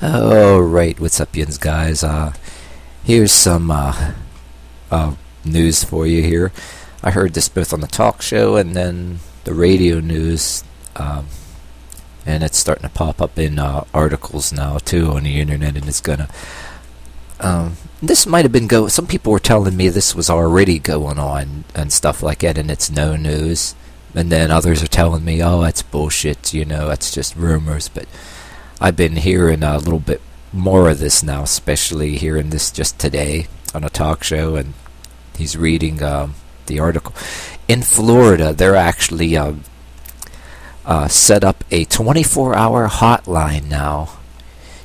Alright, what's up, yins guys? Here's some news for you here. I heard this both on the talk show and then the radio news, and it's starting to pop up in articles now too on the internet, and it's gonna this might have been some people were telling me this was already going on and stuff like that, and it's no news, and then others are telling me, oh, that's bullshit, it's just rumors. But I've been hearing a little bit more of this now, especially hearing this just today on a talk show, and he's reading the article. In Florida, they're actually set up a 24-hour hotline now,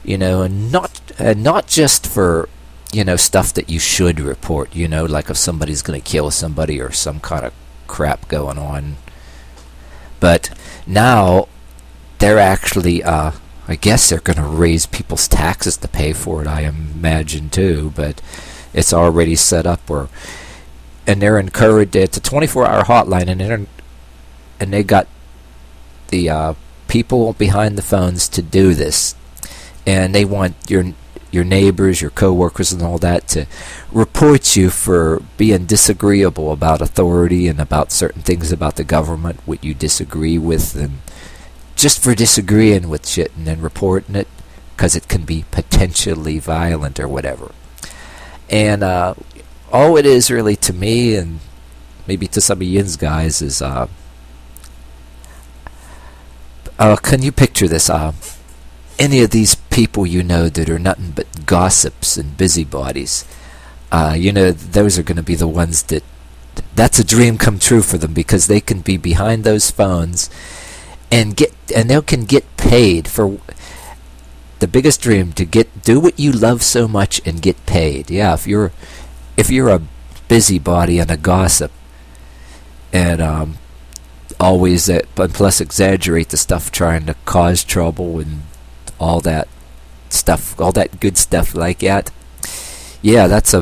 and not just for stuff that you should report, like if somebody's going to kill somebody or some kind of crap going on. But now they're actually I guess they're going to raise people's taxes to pay for it, I imagine too, but it's already set up and they're encouraged. It's a 24-hour hotline, and they got the people behind the phones to do this, and they want your neighbors, your coworkers, and all that to report you for being disagreeable about authority and about certain things about the government, what you disagree with, and just for disagreeing with shit and then reporting it because it can be potentially violent or whatever. And all it is really to me, and maybe to some of yins guys, is can you picture this? Any of these people that are nothing but gossips and busybodies, those are going to be the ones that's a dream come true for them, because they can be behind those phones and they can get paid for the biggest dream, to do what you love so much and get paid. Yeah, if you're a busybody and a gossip, and always and plus exaggerate the stuff, trying to cause trouble and all that stuff, all that good stuff like that. Yeah, that's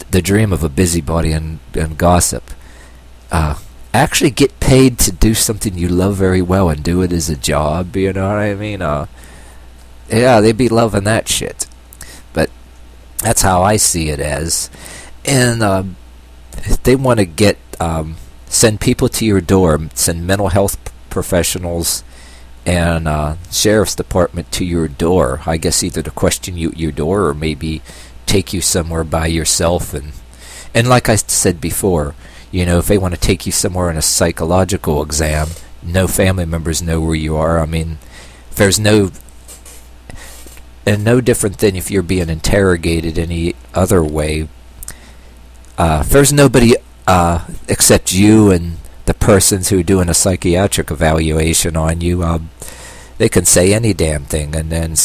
the dream of a busybody and gossip. Actually get paid to do something you love very well and do it as a job, you know what I mean? Yeah, they'd be loving that shit. But that's how I see it as. And they want to send people to your door, send mental health professionals and sheriff's department to your door, I guess, either to question you at your door or maybe take you somewhere by yourself. And like I said before, if they want to take you somewhere on a psychological exam, no family members know where you are. I mean, there's no different than if you're being interrogated any other way. There's nobody except you and the persons who are doing a psychiatric evaluation on you. They can say any damn thing and then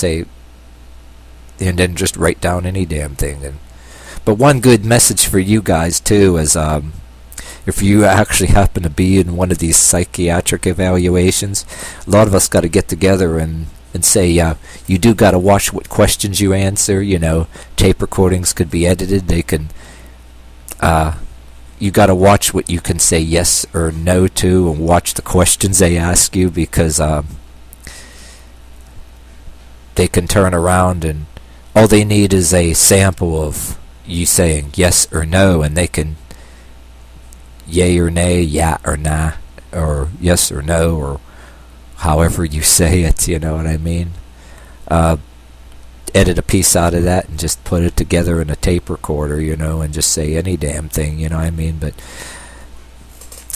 just write down any damn thing. But one good message for you guys too is, if you actually happen to be in one of these psychiatric evaluations, a lot of us got to get together and say, you do got to watch what questions you answer. Tape recordings could be edited. They can, you got to watch what you can say yes or no to, and watch the questions they ask you, because they can turn around and all they need is a sample of you saying yes or no, and they can yay or nay, yeah or nah, or yes or no, or however you say it, you know what I mean? Edit a piece out of that and just put it together in a tape recorder, and just say any damn thing, you know what I mean? But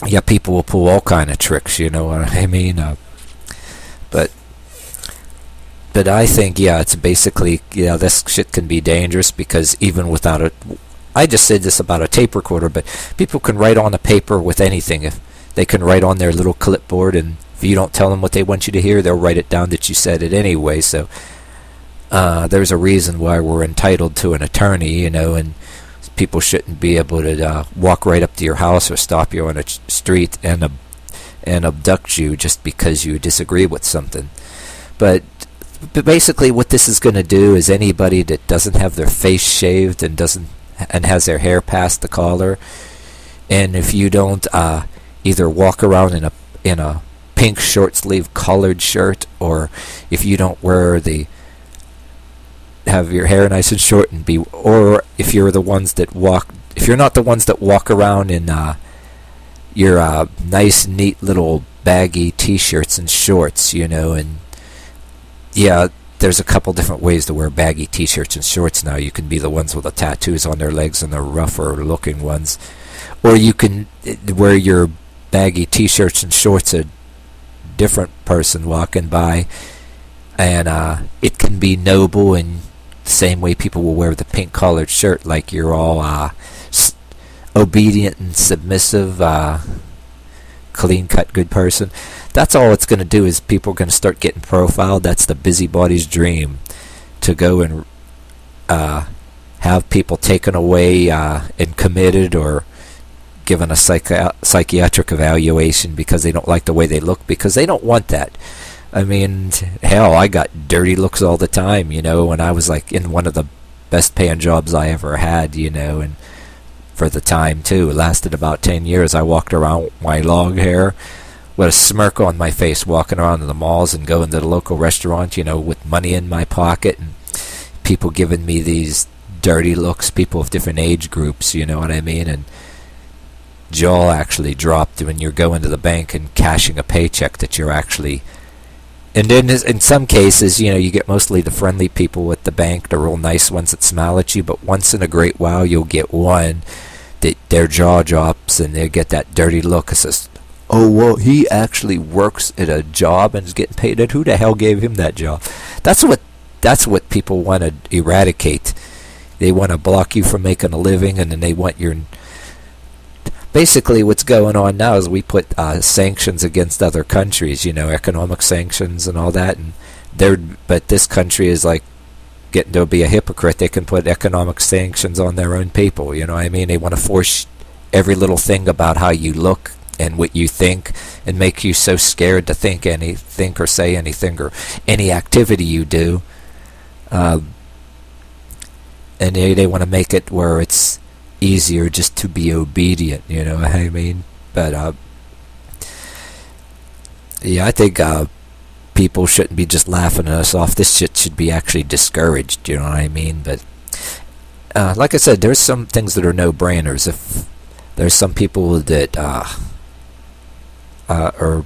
yeah, people will pull all kind of tricks, you know what I mean? But I think, yeah, it's basically, this shit can be dangerous, because even without I just said this about a tape recorder, but people can write on a paper with anything. If they can write on their little clipboard, and if you don't tell them what they want you to hear, they'll write it down that you said it anyway. So there's a reason why we're entitled to an attorney, and people shouldn't be able to walk right up to your house or stop you on a street and abduct you just because you disagree with something. But basically what this is going to do is, anybody that doesn't have their face shaved and has their hair past the collar, and if you don't either walk around in a pink short sleeve collared shirt, or if you don't wear the have your hair nice and short and be, or if you're the ones that walk, if you're not the ones that walk around in your nice, neat little baggy t-shirts and shorts, you know, and yeah, there's a couple different ways to wear baggy t-shirts and shorts now. You can be the ones with the tattoos on their legs and the rougher looking ones, or you can wear your baggy t-shirts and shorts a different person walking by, and it can be noble in the same way people will wear the pink collared shirt, like you're all obedient and submissive, clean cut good person. That's all it's going to do, is people are going to start getting profiled. That's the busybodies' dream, to go and have people taken away and committed, or given a psychiatric evaluation because they don't like the way they look, because they don't want that. I mean, hell, I got dirty looks all the time, you know, when I was like in one of the best paying jobs I ever had, you know, and for the time too. It lasted about 10 years. I walked around with my long hair with a smirk on my face, walking around in the malls and going to the local restaurant, you know, with money in my pocket, and people giving me these dirty looks, people of different age groups, you know what I mean? And jaw actually dropped when you're going to the bank and cashing a paycheck that you're actually... And then in some cases, you know, you get mostly the friendly people at the bank, the real nice ones that smile at you, but once in a great while you'll get one that their jaw drops and they get that dirty look. It says, oh, well, he actually works at a job and is getting paid. And who the hell gave him that job? That's what people want to eradicate. They want to block you from making a living, and then they want your... Basically, what's going on now is we put sanctions against other countries, you know, economic sanctions and all that, and but this country is like getting to be a hypocrite. They can put economic sanctions on their own people, you know what I mean? They want to force every little thing about how you look and what you think, and make you so scared to think or say anything, or any activity you do, and they want to make it where it's easier just to be obedient, you know what I mean? But yeah, I think people shouldn't be just laughing at us off. This shit should be actually discouraged, you know what I mean? But like I said, there's some things that are no-brainers. If there's some people that are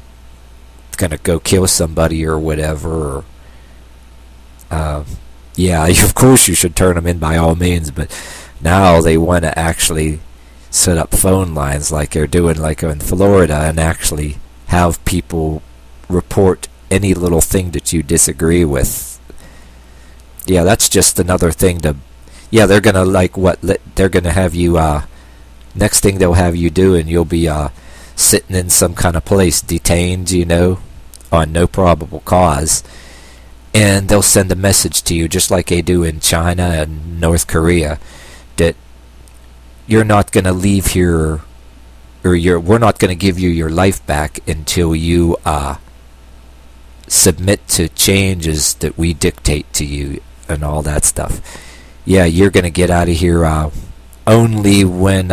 gonna go kill somebody or whatever, or yeah, of course you should turn them in by all means, but now they want to actually set up phone lines like they're doing like in Florida, and actually have people report any little thing that you disagree with. Yeah, that's just another thing to... Yeah, they're going to like what... They're going to have you... next thing they'll have you do, and you'll be sitting in some kind of place, detained, you know, on no probable cause. And they'll send a message to you, just like they do in China and North Korea, that you're not going to leave here, or we're not going to give you your life back until you submit to changes that we dictate to you, and all that stuff. Yeah, you're going to get out of here only when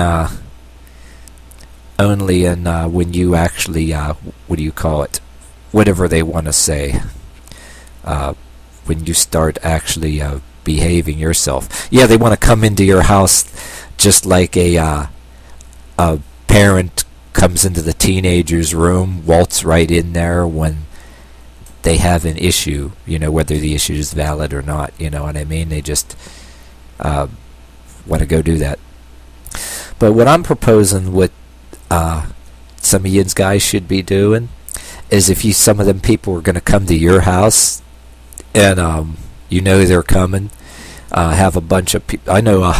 you actually what do you call it? Whatever they want to say. When you start actually behaving yourself. Yeah, they want to come into your house just like a parent comes into the teenager's room, waltz right in there when they have an issue, you know, whether the issue is valid or not, you know what I mean? They just want to go do that. But what I'm proposing, what some of you guys should be doing, is if some of them people are going to come to your house, and you know they're coming, have a bunch of people... I know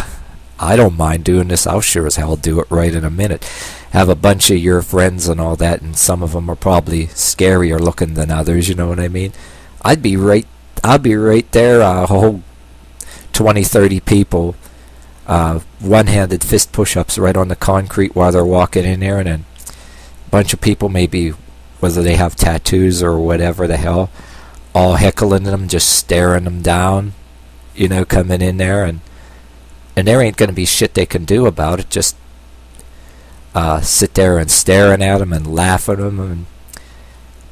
I don't mind doing this. I'll sure as hell do it right in a minute. Have a bunch of your friends and all that, and some of them are probably scarier looking than others, you know what I mean? I'd be right there, a whole 20, 30 people, one-handed fist push-ups right on the concrete while they're walking in there, and then a bunch of people, maybe whether they have tattoos or whatever the hell, all heckling them, just staring them down, you know, coming in there, and there ain't going to be shit they can do about it. Just sit there and staring at them and laugh at them, and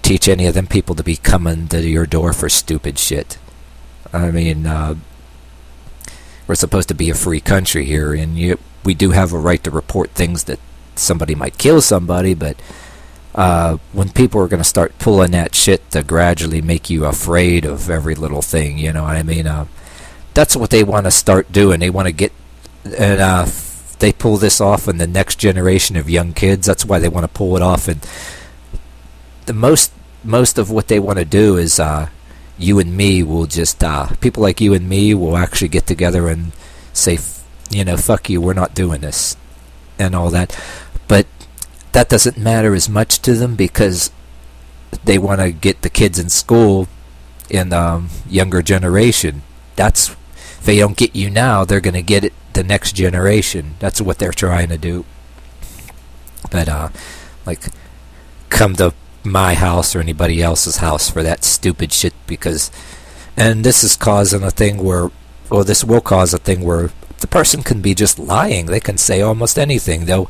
teach any of them people to be coming to your door for stupid shit. I mean, we're supposed to be a free country here, and we do have a right to report things that somebody might kill somebody, but when people are going to start pulling that shit to gradually make you afraid of every little thing, you know what I mean? That's what they want to start doing. They want to get, and they pull this off in the next generation of young kids. That's why they want to pull it off. And the most of what they want to do is you and me will just people like you and me will actually get together and say, you know, fuck you, we're not doing this and all that. But that doesn't matter as much to them because they want to get the kids in school in the younger generation. That's, if they don't get you now, they're going to get it the next generation. That's what they're trying to do. But like, come to my house or anybody else's house for that stupid shit, because, and this is causing a thing where, well, this will cause a thing where the person can be just lying. They can say almost anything. They'll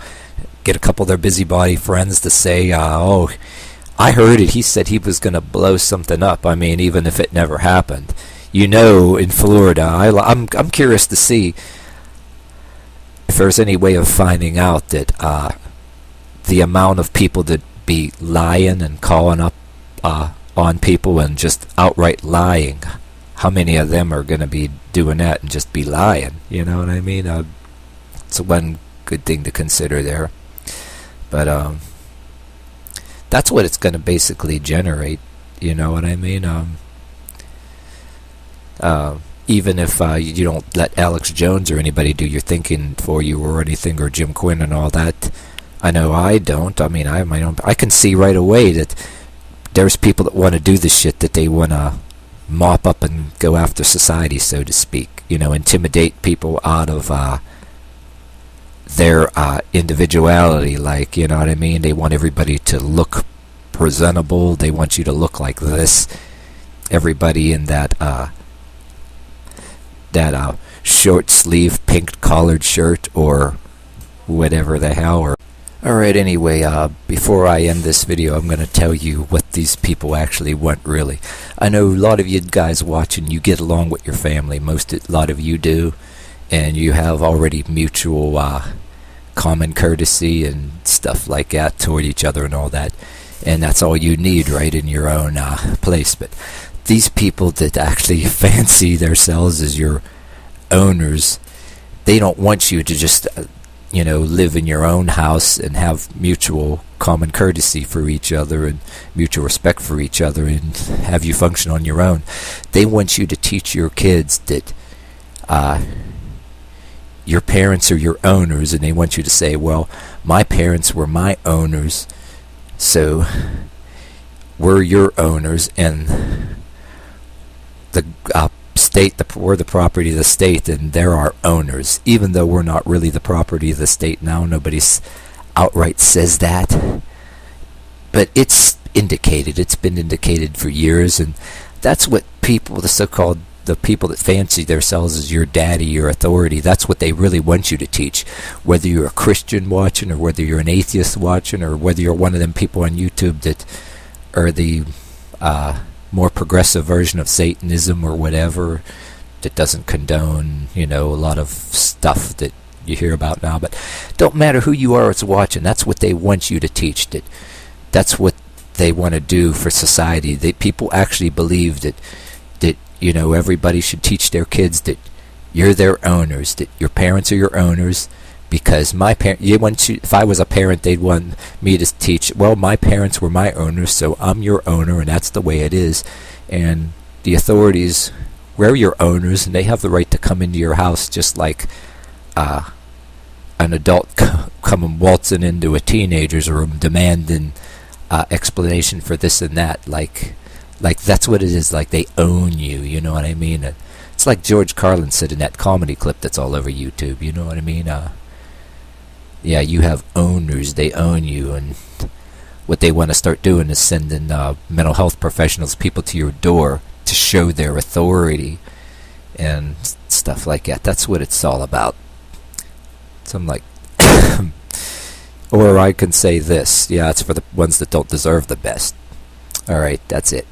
get a couple of their busybody friends to say, oh, I heard it, he said he was going to blow something up. I mean, even if it never happened. You know, in Florida, I'm curious to see if there's any way of finding out that the amount of people that be lying and calling up on people and just outright lying, how many of them are going to be doing that and just be lying? You know what I mean? It's one good thing to consider there. But that's what it's going to basically generate. You know what I mean? Even if you don't let Alex Jones or anybody do your thinking for you or anything, or Jim Quinn and all that. I know I don't. I mean, I have my own. I can see right away that there's people that want to do the shit that they want to mop up and go after society, so to speak. You know, intimidate people out of their individuality. Like, you know what I mean? They want everybody to look presentable. They want you to look like this. Everybody in that short sleeve pink collared shirt or whatever the hell. Or alright, anyway, before I end this video, I'm going to tell you what these people actually want, really. I know a lot of you guys watching, you get along with your family. A lot of you do. And you have already mutual common courtesy and stuff like that toward each other and all that. And that's all you need, right, in your own place. But these people that actually fancy themselves as your owners, they don't want you to just you know, live in your own house and have mutual common courtesy for each other and mutual respect for each other and have you function on your own. They want you to teach your kids that your parents are your owners, and they want you to say, well, my parents were my owners, so we're your owners, and the state, we're the property of the state, and they're our owners, even though we're not really the property of the state now. Nobody's outright says that, but it's indicated. It's been indicated for years, and that's what people, the people that fancy themselves as your daddy, your authority, that's what they really want you to teach. Whether you're a Christian watching, or whether you're an atheist watching, or whether you're one of them people on YouTube that are the more progressive version of Satanism or whatever, that doesn't condone, you know, a lot of stuff that you hear about now. But don't matter who you are that's watching, that's what they want you to teach. That's what they want to do for society. People actually believe that you know, everybody should teach their kids that you're their owners, that your parents are your owners. Because my if I was a parent, they'd want me to teach, well, my parents were my owners, so I'm your owner, and that's the way it is. And the authorities, we're your owners, and they have the right to come into your house just like an adult coming waltzing into a teenager's room demanding explanation for this and that. Like that's what it is. Like, they own you, you know what I mean? It's like George Carlin said in that comedy clip that's all over YouTube, you know what I mean? Yeah, you have owners, they own you, and what they want to start doing is sending mental health professionals, people to your door to show their authority and stuff like that. That's what it's all about. So I'm like, or I can say this, yeah, it's for the ones that don't deserve the best. Alright, that's it.